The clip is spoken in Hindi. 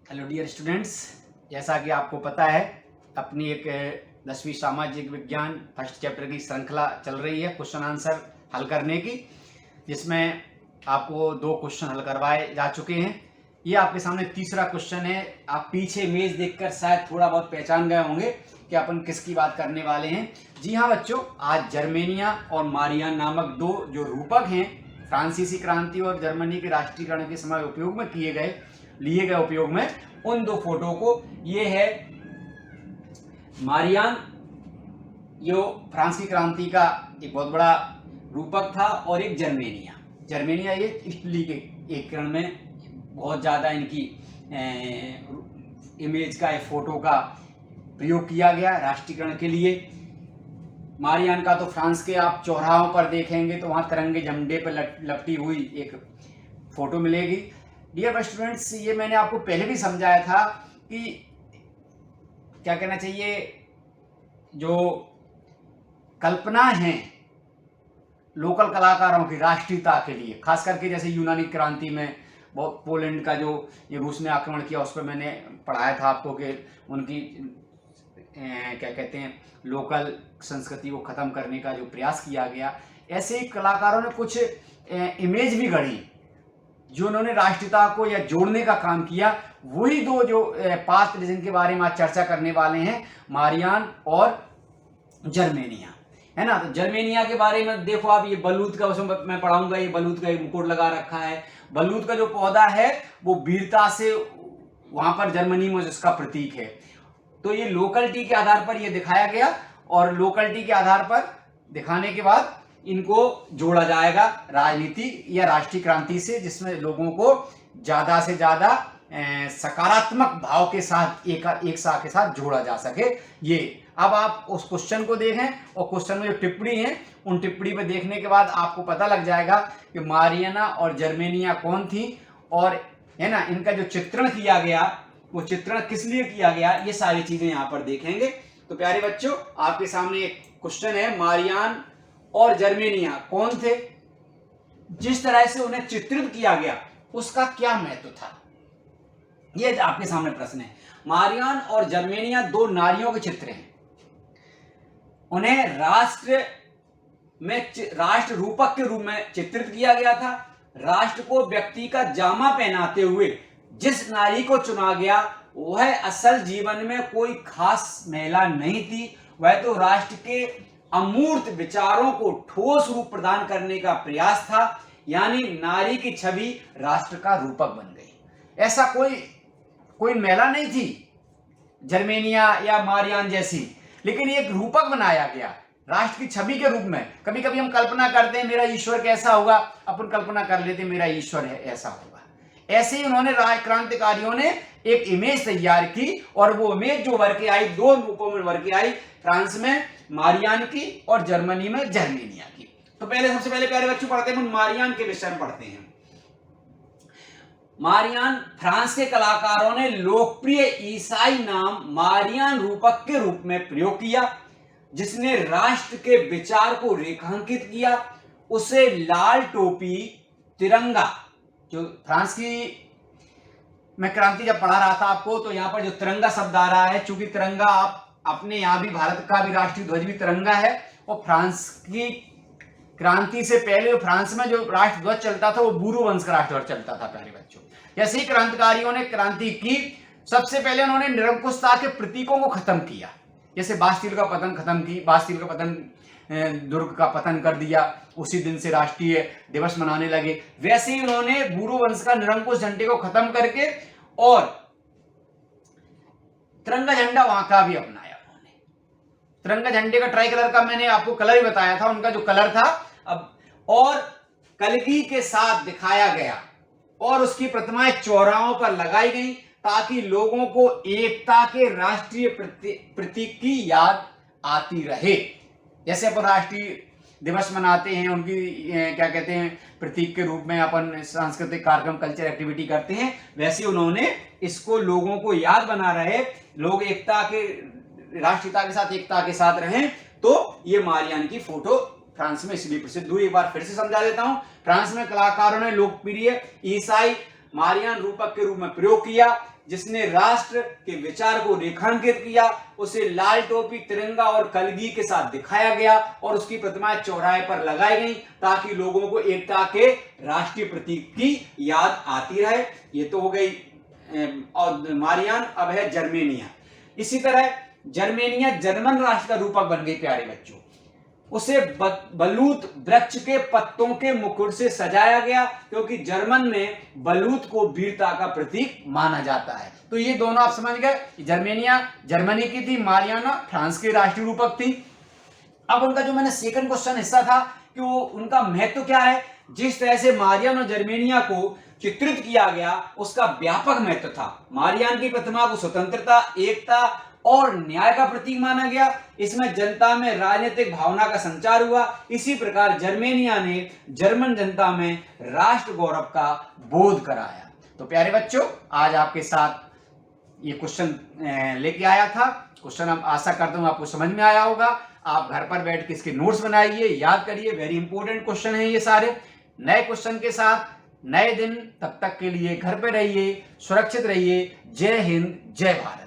हेलो डियर स्टूडेंट्स, जैसा कि आपको पता है अपनी एक 10वीं सामाजिक विज्ञान फर्स्ट चैप्टर की श्रृंखला चल रही है क्वेश्चन आंसर हल करने की, जिसमें आपको 2 क्वेश्चन हल करवाए जा चुके हैं। ये आपके सामने तीसरा क्वेश्चन है। आप पीछे इमेज देखकर शायद थोड़ा बहुत पहचान गए होंगे कि अपन किसकी बात करने वाले हैं। जी हाँ बच्चों, आज जर्मेनिया और मारियान नामक 2 जो रूपक हैं, फ्रांसीसी क्रांति और जर्मनी के राष्ट्रीयकरण के समय उपयोग में लिए गए उपयोग में, उन 2 फोटो को, ये है मारियान, जो फ्रांस की क्रांति का एक बहुत बड़ा रूपक था, और एक जर्मेनिया ये इटली के एकीकरण में बहुत ज़्यादा इनकी इमेज का, फोटो का प्रयोग किया गया राष्ट्रीयकरण के लिए। मारियान का तो फ्रांस के आप चौराहों पर देखेंगे तो वहाँ तिरंगे झंडे पर लपटी हुई एक फोटो मिलेगी। डियर स्टूडेंट्स, ये मैंने आपको पहले भी समझाया था कि क्या कहना चाहिए, जो कल्पना है लोकल कलाकारों की राष्ट्रीयता के लिए, खास करके जैसे यूनानी क्रांति में बहुत पोलैंड का जो ये रूस ने आक्रमण किया, उस पर मैंने पढ़ाया था आपको कि उनकी क्या कहते हैं, लोकल संस्कृति को ख़त्म करने का जो प्रयास किया गया। ऐसे ही कलाकारों ने कुछ इमेज भी गढ़ी जो उन्होंने राष्ट्रीयता को या जोड़ने का काम किया। वही 2 जो पात्र जिनके बारे में आज चर्चा करने वाले हैं, मारियान और जर्मेनिया, है ना। तो जर्मेनिया के बारे में देखो आप, ये बलूत का, उसमें मैं पढ़ाऊंगा, ये बलूत का एक मुकुट लगा रखा है। बलूत का जो पौधा है वो वीरता से वहां पर जर्मनी में जिसका प्रतीक है। तो ये लोकलिटी के आधार पर ये दिखाया गया, और लोकलिटी के आधार पर दिखाने के बाद इनको जोड़ा जाएगा राजनीति या राष्ट्रीय क्रांति से, जिसमें लोगों को ज्यादा से ज्यादा सकारात्मक भाव के साथ एक साथ के साथ जोड़ा जा सके। ये अब आप उस क्वेश्चन को देखें, और क्वेश्चन में जो टिप्पणी है उन टिप्पणी पे देखने के बाद आपको पता लग जाएगा कि मारियाना और जर्मेनिया कौन थी, और है ना, इनका जो चित्रण किया गया वो चित्रण किस लिए किया गया, ये सारी चीजें यहाँ पर देखेंगे। तो प्यारे बच्चों, आपके सामने एक क्वेश्चन है, मारियान और जर्मेनिया कौन थे, जिस तरह से उन्हें चित्रित किया गया उसका क्या महत्व था, ये आपके सामने प्रश्न है। मारियान और जर्मेनिया 2 नारियों के चित्र हैं। उन्हें राष्ट्र रूपक के रूप में चित्रित किया गया था। राष्ट्र को व्यक्ति का जामा पहनाते हुए जिस नारी को चुना गया वह असल जीवन में कोई खास महिला नहीं थी, वह तो राष्ट्र के अमूर्त विचारों को ठोस रूप प्रदान करने का प्रयास था, यानी नारी की छवि राष्ट्र का रूपक बन गई। ऐसा कोई महिला नहीं थी जर्मेनिया या मारियान जैसी, लेकिन एक रूपक बनाया गया राष्ट्र की छवि के रूप में। कभी कभी हम कल्पना करते हैं मेरा ईश्वर कैसा होगा, अपन कल्पना कर लेते हैं मेरा ईश्वर है ऐसा होगा। ऐसे ही उन्होंने क्रांतिकारियों ने एक इमेज तैयार की, और वो इमेज जो उभर के आई, 2 रूपों में उभर के आई, फ्रांस में मारियान की और जर्मनी में जर्मेनिया की। तो सबसे पहले प्यारे बच्चों पढ़ते हैं, मारियान के विषय में पढ़ते हैं। मारियान, फ्रांस के कलाकारों ने लोकप्रिय ईसाई नाम मारियान रूपक के रूप में प्रयोग किया, जिसने राष्ट्र के विचार को रेखांकित किया। उसे लाल टोपी, तिरंगा, जो फ्रांस की मैं क्रांति जब पढ़ा रहा था आपको, तो यहां पर जो तिरंगा शब्द आ रहा है, चूंकि तिरंगा आप अपने यहां भी, भारत का भी राष्ट्रीय ध्वज भी तिरंगा है, और फ्रांस की क्रांति से पहले फ्रांस में जो राष्ट्र ध्वज चलता था वो बूरो वंश का राष्ट्र ध्वज चलता था प्यारे बच्चों। जैसे ही क्रांतिकारियों ने क्रांति की, सबसे पहले उन्होंने निरंकुशता के प्रतीकों को खत्म किया। जैसे बास्टील का पतन, दुर्ग का पतन कर दिया, उसी दिन से राष्ट्रीय दिवस मनाने लगे। वैसे ही उन्होंने बूरो वंश का निरंकुश झंडे को खत्म करके और तिरंगा झंडा वहां का भी अपनाया उन्होंने। तिरंगा झंडे का ट्राई कलर का मैंने आपको कलर ही बताया था, उनका जो कलर था अब, और कलगी के साथ दिखाया गया, और उसकी प्रतिमाएं चौराहों पर लगाई गई ताकि लोगों को एकता के राष्ट्रीय प्रतीक की याद आती रहे। जैसे अपन राष्ट्रीय दिवस मनाते हैं, उनकी क्या कहते हैं, प्रतीक के रूप में अपन सांस्कृतिक कार्यक्रम, कल्चर एक्टिविटी करते हैं, वैसे उन्होंने इसको लोगों को याद बना रहे, लोग एकता के, राष्ट्रीयता के साथ एकता के साथ रहें। तो ये मारियान की फोटो फ्रांस में इसलिए प्रसिद्ध हुई। एक बार फिर से समझा देता हूं। फ्रांस में कलाकारों ने लोकप्रिय ईसाई मारियान रूपक के रूप में प्रयोग किया। जिसने राष्ट्र के विचार को रेखांकित किया, उसे लाल टोपी, तिरंगा और कलगी के साथ दिखाया गया और उसकी प्रतिमाएं चौराहे पर लगाई गई ताकि लोगों को एकता के राष्ट्रीय प्रतीक की याद आती रहे। ये तो हो गई और मारियान। अब है जर्मेनिया। इसी तरह जर्मेनिया जर्मन राष्ट्र का रूपक बन गई प्यारे बच्चों। उसे बलूत वृक्ष के पत्तों के मुकुट से सजाया गया क्योंकि जर्मन में बलूत को वीरता का प्रतीक माना जाता है। तो ये दोनों आप समझ गए, जर्मेनिया जर्मनी की थी, मारियाना फ्रांस की राष्ट्रीय रूपक थी। अब उनका जो मैंने सेकंड क्वेश्चन हिस्सा था कि वो उनका महत्व क्या है, जिस तरह से मारियान और जर्मेनिया को चित्रित किया गया उसका व्यापक महत्व था। मारियान की प्रतिमा को स्वतंत्रता, एकता और न्याय का प्रतीक माना गया। इसमें जनता में राजनीतिक भावना का संचार हुआ। इसी प्रकार जर्मेनिया ने जर्मन जनता में राष्ट्र गौरव का बोध कराया। तो प्यारे बच्चों, आज आपके साथ ये क्वेश्चन लेके आया था। क्वेश्चन हम आशा करता हूं आपको समझ में आया होगा। आप घर पर बैठ के इसके नोट्स बनाइए, याद करिए। वेरी इंपॉर्टेंट क्वेश्चन है ये सारे। नए क्वेश्चन के साथ नए दिन, तब तक के लिए घर पे रहिए, सुरक्षित रहिए। जय हिंद, जय भारत।